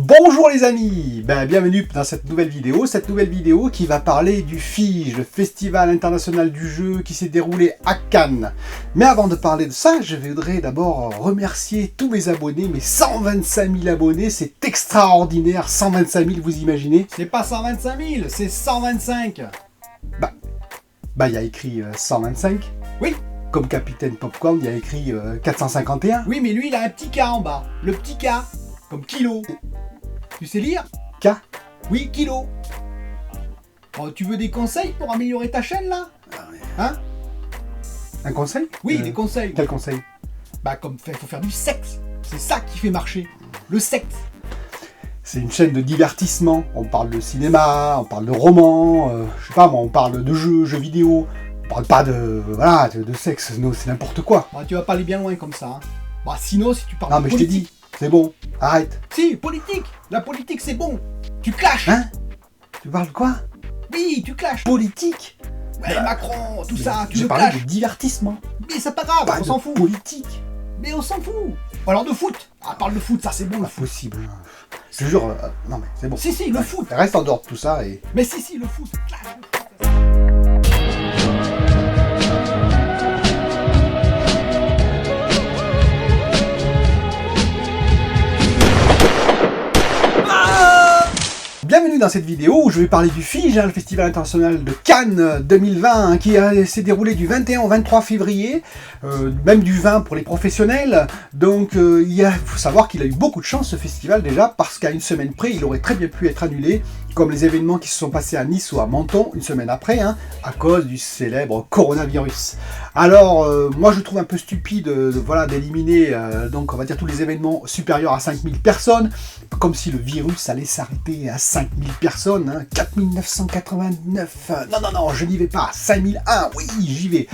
Bonjour les amis, bienvenue dans cette nouvelle vidéo qui va parler du FIJE, le Festival International du Jeu qui s'est déroulé à Cannes. Mais avant de parler de ça, je voudrais d'abord remercier tous mes abonnés, mes 125 000 abonnés, c'est extraordinaire, 125 000 vous imaginez? C'est pas 125 000, c'est 125. Il y a écrit 125. Oui. Comme Capitaine Popcorn, il y a écrit 451. Oui, mais lui il a un petit K en bas, le petit K, comme kilo. Tu sais lire? K. Oui, kilo. Oh, tu veux des conseils pour améliorer ta chaîne là? Hein? Un conseil? Oui, des conseils. Quel conseil? Faut faire du sexe. C'est ça qui fait marcher. Le sexe. C'est une chaîne de divertissement. On parle de cinéma, on parle de romans, je sais pas moi, on parle de jeux vidéo. On parle pas de sexe, non, c'est n'importe quoi. Tu vas pas aller bien loin comme ça. Hein. Sinon, si tu parles non, de mais politique... je t'ai dit, c'est bon, arrête. Si, politique. La politique, c'est bon. Tu clashes. Hein? Tu parles de quoi? Oui, tu clashes. Politique? Ouais, Macron, tout ça, tu J'ai le parlé clashes. de divertissement. Mais c'est pas grave, Pas on de s'en fout. politique. Mais on s'en fout. Alors de foot. Parle de foot, ça c'est bon le foot. Impossible. Je te jure, non mais c'est bon. Si, le foot. Reste en dehors de tout ça et... Mais si, le foot. Bienvenue dans cette vidéo où je vais parler du FIJE, le Festival International de Cannes 2020, qui s'est déroulé du 21 au 23 février, même du 20 pour les professionnels. Donc il faut savoir qu'il a eu beaucoup de chance ce festival déjà, parce qu'à une semaine près, il aurait très bien pu être annulé, comme les événements qui se sont passés à Nice ou à Menton une semaine après, à cause du célèbre coronavirus. Alors, moi je trouve un peu stupide d'éliminer donc on va dire tous les événements supérieurs à 5000 personnes, comme si le virus allait s'arrêter à 5000 personnes, 4989, non, je n'y vais pas, 5001, oui, j'y vais.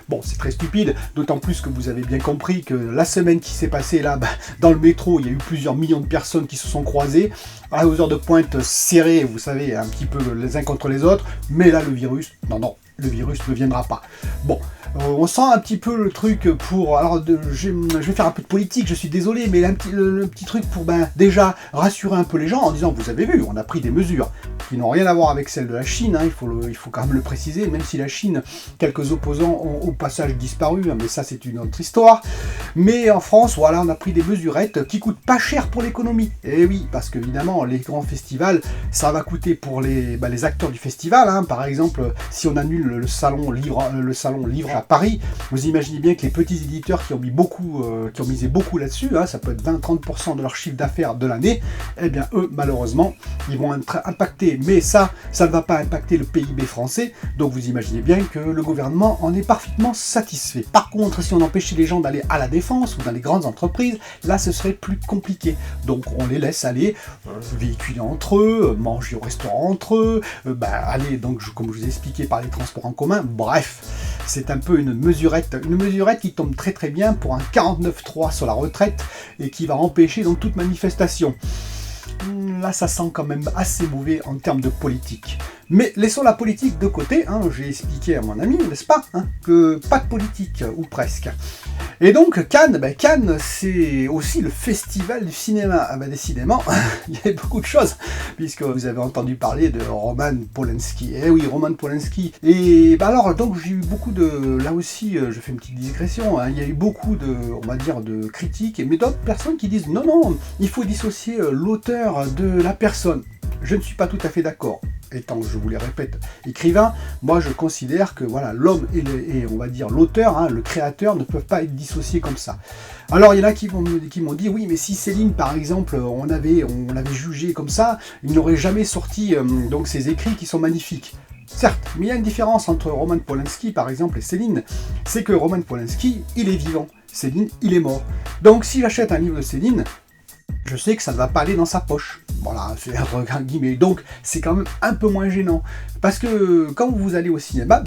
Bon, c'est très stupide, d'autant plus que vous avez bien compris que la semaine qui s'est passée là, dans le métro, il y a eu plusieurs millions de personnes qui se sont croisées, aux heures de pointe serrées, vous savez, un petit peu les uns contre les autres, mais là, le virus, non, le virus ne viendra pas. Bon, on sent un petit peu le truc pour... Alors, je vais faire un peu de politique, je suis désolé, mais le petit truc pour déjà rassurer un peu les gens en disant, vous avez vu, on a pris des mesures qui n'ont rien à voir avec celles de la Chine, il faut quand même le préciser, même si la Chine, quelques opposants ont au passage disparu, mais ça c'est une autre histoire. Mais en France, voilà, on a pris des mesurettes qui coûtent pas cher pour l'économie. Et oui, parce qu'évidemment, les grands festivals, ça va coûter pour les acteurs du festival, par exemple, si on annule le salon livre à Paris, vous imaginez bien que les petits éditeurs qui ont misé beaucoup là-dessus, ça peut être 20-30% de leur chiffre d'affaires de l'année, eh bien eux, malheureusement, ils vont être impactés. Mais ça ne va pas impacter le PIB français, donc vous imaginez bien que le gouvernement en est parfaitement satisfait. Par contre, si on empêchait les gens d'aller à la Défense ou dans les grandes entreprises, là ce serait plus compliqué. Donc on les laisse aller véhiculer entre eux, manger au restaurant entre eux, aller, donc comme je vous ai expliqué, par les transports en commun, bref. C'est un peu une mesurette qui tombe très très bien pour un 49.3 sur la retraite et qui va empêcher donc toute manifestation. Là, ça sent quand même assez mauvais en termes de politique. Mais laissons la politique de côté, j'ai expliqué à mon ami, n'est-ce pas, que pas de politique, ou presque. Et donc, Cannes, c'est aussi le festival du cinéma. Décidément, il y a beaucoup de choses, puisque vous avez entendu parler de Roman Polanski. Eh oui, Roman Polanski. Et alors, donc, j'ai eu beaucoup de... Là aussi, je fais une petite digression, il y a eu beaucoup de, on va dire, de critiques, mais d'autres personnes qui disent, non, il faut dissocier l'auteur de la personne. Je ne suis pas tout à fait d'accord. Étant, je vous les répète, écrivain, moi je considère que voilà, l'homme et on va dire l'auteur, le créateur, ne peuvent pas être dissociés comme ça. Alors il y en a qui m'ont dit, oui, mais si Céline par exemple, on l'avait jugé comme ça, il n'aurait jamais sorti donc ses écrits qui sont magnifiques. Certes, mais il y a une différence entre Roman Polanski par exemple et Céline, c'est que Roman Polanski, il est vivant, Céline, il est mort. Donc si j'achète un livre de Céline, je sais que ça ne va pas aller dans sa poche. Voilà, c'est entre guillemets. Donc, c'est quand même un peu moins gênant. Parce que quand vous allez au cinéma,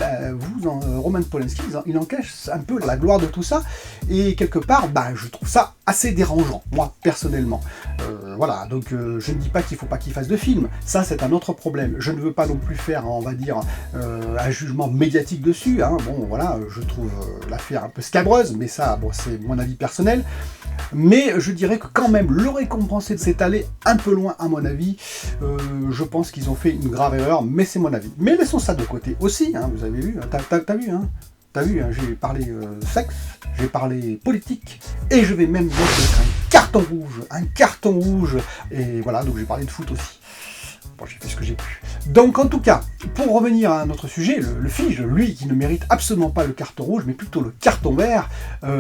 Roman Polanski, il en cache un peu la gloire de tout ça. Et quelque part, je trouve ça assez dérangeant, moi, personnellement. Voilà, donc je ne dis pas qu'il ne faut pas qu'il fasse de film, ça c'est un autre problème. Je ne veux pas non plus faire, on va dire, un jugement médiatique dessus, hein. Bon voilà, je trouve l'affaire un peu scabreuse, mais ça, bon, c'est mon avis personnel. Mais je dirais que quand même, le récompenser s'est allé un peu loin à mon avis. Je pense qu'ils ont fait une grave erreur, mais c'est mon avis. Mais laissons ça de côté aussi, hein, vous avez vu, t'as vu, hein. T'as vu, hein, j'ai parlé sexe, j'ai parlé politique, et je vais même mettre un carton rouge, et voilà, donc j'ai parlé de foot aussi. Bon, j'ai fait ce que j'ai pu. Donc en tout cas, pour revenir à notre sujet, le Fige, lui qui ne mérite absolument pas le carton rouge, mais plutôt le carton vert,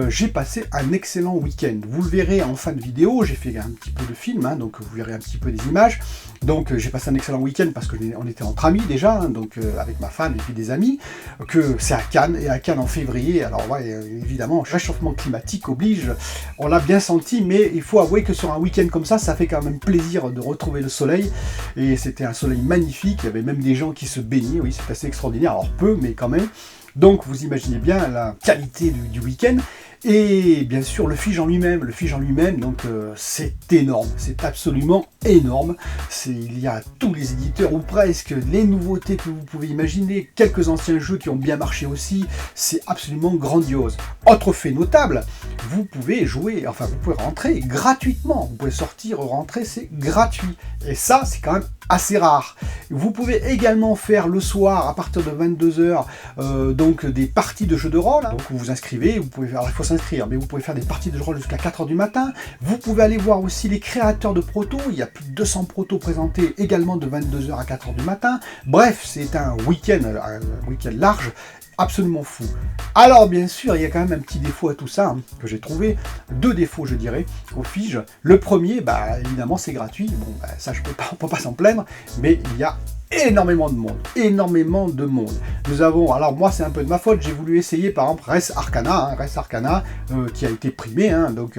j'ai passé un excellent week-end. Vous le verrez en fin de vidéo, j'ai fait un petit peu de film, hein, donc vous verrez un petit peu des images. Donc j'ai passé un excellent week-end parce qu'on était entre amis déjà, hein, donc avec ma femme et puis des amis, que c'est à Cannes, et à Cannes en février, alors ouais, évidemment, réchauffement climatique oblige, on l'a bien senti, mais il faut avouer que sur un week-end comme ça fait quand même plaisir de retrouver le soleil, et c'était un soleil magnifique, il y avait même des gens qui se baignaient, oui, c'est assez extraordinaire, alors peu, mais quand même. Donc vous imaginez bien la qualité du week-end, et bien sûr le Fige en lui-même, donc c'est énorme, c'est absolument énorme. Il y a tous les éditeurs, ou presque, les nouveautés que vous pouvez imaginer, quelques anciens jeux qui ont bien marché aussi, c'est absolument grandiose. Autre fait notable, vous pouvez jouer, enfin vous pouvez rentrer gratuitement, vous pouvez sortir, rentrer, c'est gratuit, et ça c'est quand même assez rare. Vous pouvez également faire le soir, à partir de 22 h, donc des parties de jeux de rôle, hein. Donc vous vous inscrivez, vous pouvez faire, alors il faut s'inscrire, mais vous pouvez faire des parties de jeux de rôle jusqu'à 4 h du matin. Vous pouvez aller voir aussi les créateurs de protos, il y a plus de 200 protos présentés également de 22 h à 4 h du matin. Bref, c'est un week-end large, absolument fou. Alors bien sûr, il y a quand même un petit défaut à tout ça, hein, que j'ai trouvé, 2 défauts je dirais, au Fige. Le premier, bah évidemment c'est gratuit, bon bah, ça on peut pas s'en plaindre, mais il y a énormément de monde, Nous avons, alors moi c'est un peu de ma faute, j'ai voulu essayer par exemple Res Arcana, qui a été primé, hein, donc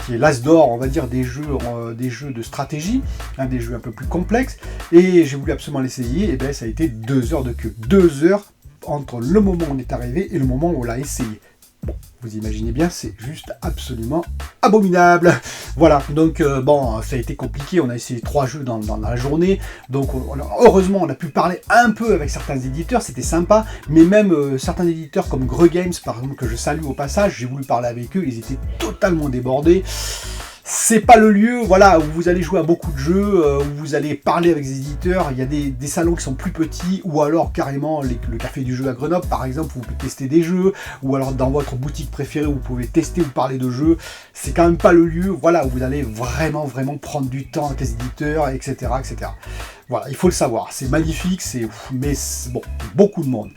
qui est l'as d'or, on va dire, des jeux de stratégie, hein, des jeux un peu plus complexes, et j'ai voulu absolument l'essayer, et bien ça a été 2 heures de queue, 2 heures entre le moment où on est arrivé et le moment où on l'a essayé. Bon, vous imaginez bien, c'est juste absolument abominable. Voilà, donc bon, ça a été compliqué, on a essayé 3 jeux dans la journée, donc heureusement on a pu parler un peu avec certains éditeurs, c'était sympa, mais même certains éditeurs comme Greux Games, par exemple, que je salue au passage, j'ai voulu parler avec eux, ils étaient totalement débordés. C'est pas le lieu, voilà, où vous allez jouer à beaucoup de jeux, où vous allez parler avec des éditeurs. Il y a des salons qui sont plus petits, ou alors carrément le café du jeu à Grenoble, par exemple, où vous pouvez tester des jeux, ou alors dans votre boutique préférée, où vous pouvez tester ou parler de jeux. C'est quand même pas le lieu, voilà, où vous allez vraiment prendre du temps avec les éditeurs, etc., etc. Voilà, il faut le savoir, c'est magnifique, mais bon, beaucoup de monde.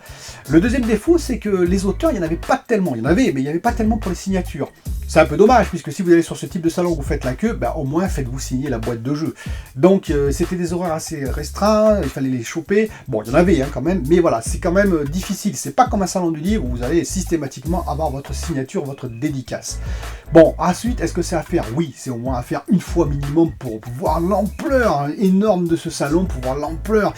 Le deuxième défaut, c'est que les auteurs, il n'y en avait pas tellement. Il y en avait, mais il n'y avait pas tellement pour les signatures. C'est un peu dommage, puisque si vous allez sur ce type de salon où vous faites la queue, bah, au moins faites-vous signer la boîte de jeu. Donc c'était des horaires assez restreints, il fallait les choper. Bon, il y en avait hein, quand même, mais voilà, c'est quand même difficile. C'est pas comme un salon du livre où vous allez systématiquement avoir votre signature, votre dédicace. Bon, ensuite, est-ce que c'est à faire? Oui, c'est au moins à faire une fois minimum pour voir l'ampleur énorme de ce salon, pour voir l'ampleur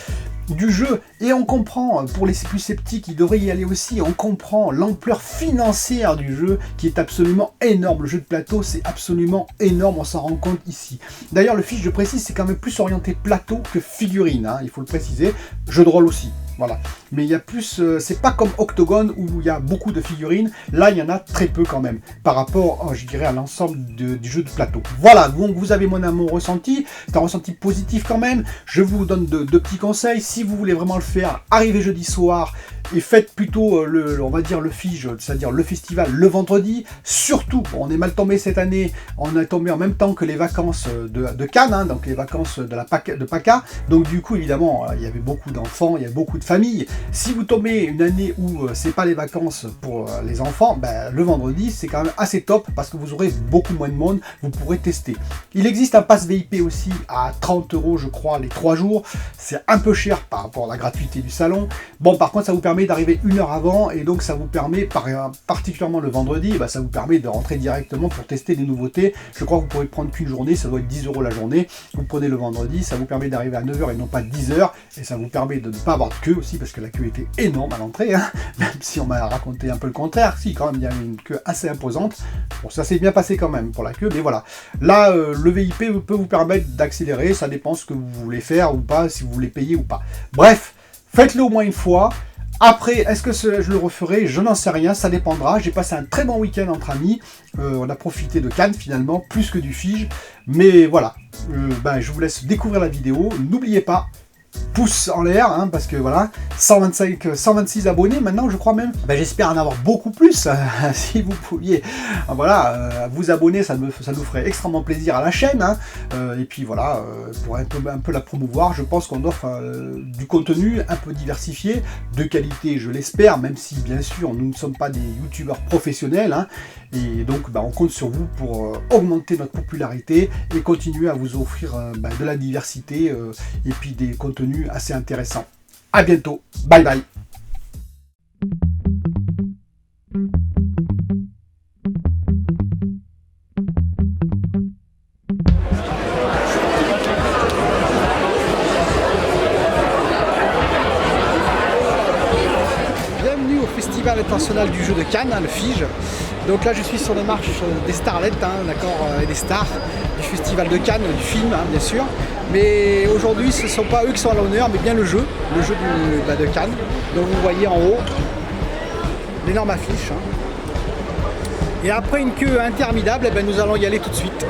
du jeu, et on comprend, pour les plus sceptiques, ils devraient y aller aussi, on comprend l'ampleur financière du jeu qui est absolument énorme. Le jeu de plateau, c'est absolument énorme, on s'en rend compte ici. D'ailleurs, le Fige, je précise, c'est quand même plus orienté plateau que figurine, hein, il faut le préciser, jeu de rôle aussi. Voilà. Mais il y a plus, c'est pas comme Octogone où il y a beaucoup de figurines, là il y en a très peu quand même, par rapport, je dirais, à l'ensemble du jeu de plateau. Voilà, donc vous avez mon ressenti, c'est un ressenti positif quand même, je vous donne deux petits conseils, si vous voulez vraiment le faire, arrivez jeudi soir, et faites plutôt, on va dire le Fige, c'est-à-dire le festival, le vendredi, surtout, on est mal tombé cette année, on est tombé en même temps que les vacances de Cannes, hein, donc les vacances de PACA, donc du coup évidemment, il y avait beaucoup d'enfants, il y avait beaucoup de familles. Si vous tombez une année où c'est pas les vacances pour les enfants, ben, le vendredi c'est quand même assez top parce que vous aurez beaucoup moins de monde, vous pourrez tester. Il existe un pass VIP aussi à 30 € je crois les 3 jours, c'est un peu cher par rapport à la gratuité du salon. Bon, par contre ça vous permet d'arriver 1 heure avant et donc ça vous permet, particulièrement le vendredi, ben, ça vous permet de rentrer directement pour tester des nouveautés. Je crois que vous pourrez prendre qu'une journée, ça doit être 10 € la journée. Vous prenez le vendredi, ça vous permet d'arriver à 9 h et non pas 10 h, et ça vous permet de ne pas avoir de queue. queue aussi, parce que la queue était énorme à l'entrée, hein, même si on m'a raconté un peu le contraire. Si, quand même, il y a une queue assez imposante. Bon, ça s'est bien passé quand même pour la queue, mais voilà. Là, le VIP peut vous permettre d'accélérer, ça dépend ce que vous voulez faire ou pas, si vous voulez payer ou pas. Bref, faites-le au moins une fois. Après, est-ce que je le referai? Je n'en sais rien, ça dépendra. J'ai passé un très bon week-end entre amis. On a profité de Cannes finalement, plus que du Fige. Mais voilà, je vous laisse découvrir la vidéo. N'oubliez pas, pouce en l'air, hein, parce que voilà, 126 abonnés maintenant, je crois même. J'espère en avoir beaucoup plus. Si vous pouviez, vous abonner, ça nous ferait extrêmement plaisir à la chaîne. Hein. Et puis voilà, pour un peu la promouvoir, je pense qu'on offre du contenu un peu diversifié, de qualité, je l'espère, même si bien sûr nous ne sommes pas des youtubeurs professionnels. Hein. Et donc on compte sur vous pour augmenter notre popularité et continuer à vous offrir de la diversité et puis des contenus assez intéressants. À bientôt, bye bye. Bienvenue au Festival international du jeu de Cannes, hein, le Fige. Donc là je suis sur les marches des starlets, hein, d'accord, et des stars du Festival de Cannes, du film, hein, bien sûr. Mais aujourd'hui ce ne sont pas eux qui sont à l'honneur, mais bien le jeu de Cannes. Donc vous voyez en haut l'énorme affiche. Hein. Et après une queue interminable, nous allons y aller tout de suite.